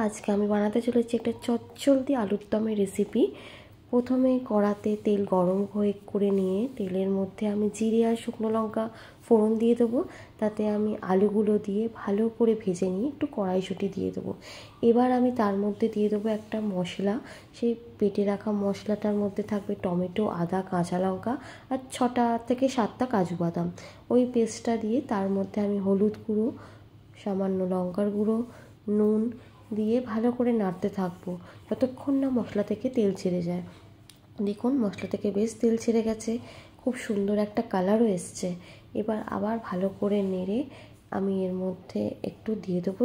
আজকে আমি বানাতে চলেছি একটা চটজলদি আলুর দমের রেসিপি। প্রথমে কড়াতে তেল গরম করে নিয়ে তেলের মধ্যে আমি জিরে আর শুকনো লঙ্কা ফোড়ন দিয়ে দেবো। তাতে আমি আলুগুলো দিয়ে ভালো করে ভেজে নিয়ে একটু কড়াইশুঁটি দিয়ে দেবো। এবার আমি তার মধ্যে দিয়ে দেবো একটা মশলা। সেই বেটে রাখা মশলাটার মধ্যে থাকবে টমেটো, আদা, কাঁচা লঙ্কা আর 6টা থেকে 7টা কাজু বাদাম। ওই পেস্টটা দিয়ে তার মধ্যে আমি হলুদ গুঁড়ো, সামান্য লঙ্কার গুঁড়ো, নুন দিয়ে ভালো করে নাড়তে থাকবো যতক্ষণ না মশলা থেকে তেল ছেড়ে যায়। দেখুন মশলা থেকে বেশ তেল ছেড়ে গেছে, খুব সুন্দর একটা কালারও এসছে। এবার আবার ভালো করে নেড়ে আমি এর মধ্যে একটু দিয়ে দেবো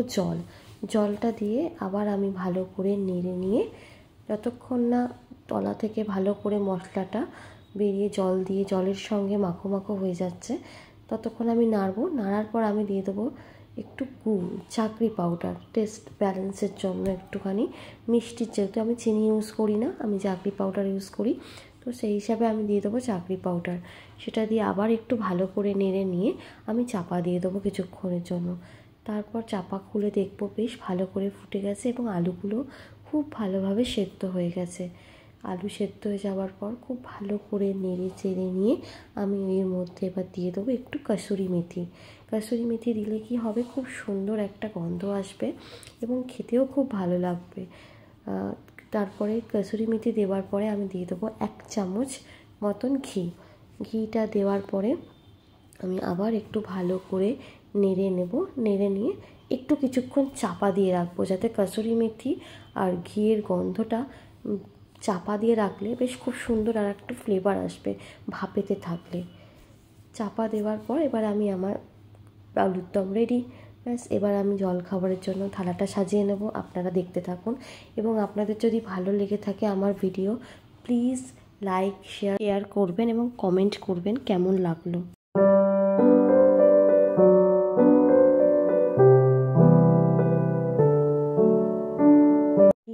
জলটা দিয়ে আবার আমি ভালো করে নেড়ে নিয়ে যতক্ষণ না তলা থেকে ভালো করে মশলাটা বেরিয়ে জল দিয়ে জলের সঙ্গে মাখো মাখো হয়ে যাচ্ছে ততক্ষণ আমি নাড়ার পর আমি দিয়ে দেবো একটু গুড়, চাকরি পাউডার, টেস্ট ব্যালেন্সের জন্য একটুখানি মিষ্টির, যেহেতু আমি চিনি ইউজ করি না, আমি চাকরি পাউডার ইউজ করি, তো সেই হিসাবে আমি দিয়ে দেবো চাকরি পাউডার। সেটা দিয়ে আবার একটু ভালো করে নেড়ে নিয়ে আমি চাপা দিয়ে দেবো কিছুক্ষণের জন্য। তারপর চাপা খুলে দেখবো বেশ ভালো করে ফুটে গেছে এবং আলুগুলো খুব ভালোভাবে সেদ্ধ হয়ে গেছে। আলু সেদ্ধ হয়ে যাওয়ার পর খুব ভালো করে নেড়ে চেড়ে নিয়ে আমি এর মধ্যে এবার দিয়ে দেবো একটু কসুরি মেথি। কসুরি মেথি দিলে কি হবে, খুব সুন্দর একটা গন্ধ আসবে এবং খেতেও খুব ভালো লাগবে। তারপরে কসুরি মেথি দেওয়ার পরে আমি দিয়ে দেবো 1 চামচ মতন ঘিটা দেওয়ার পরে আমি আবার একটু ভালো করে নেড়ে নিয়ে একটু কিছুক্ষণ চাপা দিয়ে রাখবো, যাতে কসুরি মেথি আর ঘিয়ের গন্ধটা চাপা দিয়ে রাখলে বেশ খুব সুন্দর আর একটা ফ্লেভার আসবে ভাপেতে থাকলে। চাপা দেওয়ার পর এবার আমি আমার আলুর দম রেডি। ব্যাস, এবার আমি জলখাবারের জন্য থালাটা সাজিয়ে নেব। আপনারা দেখতে থাকুন এবং আপনাদের যদি ভালো লেগে থাকে আমার ভিডিও, প্লিজ লাইক শেয়ার করবেন এবং কমেন্ট করবেন কেমন লাগলো।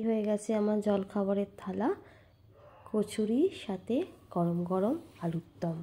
হয়ে গেছে আমার জলখাবারের থালা, কচুরির সাথে গরম গরম আলুর দম।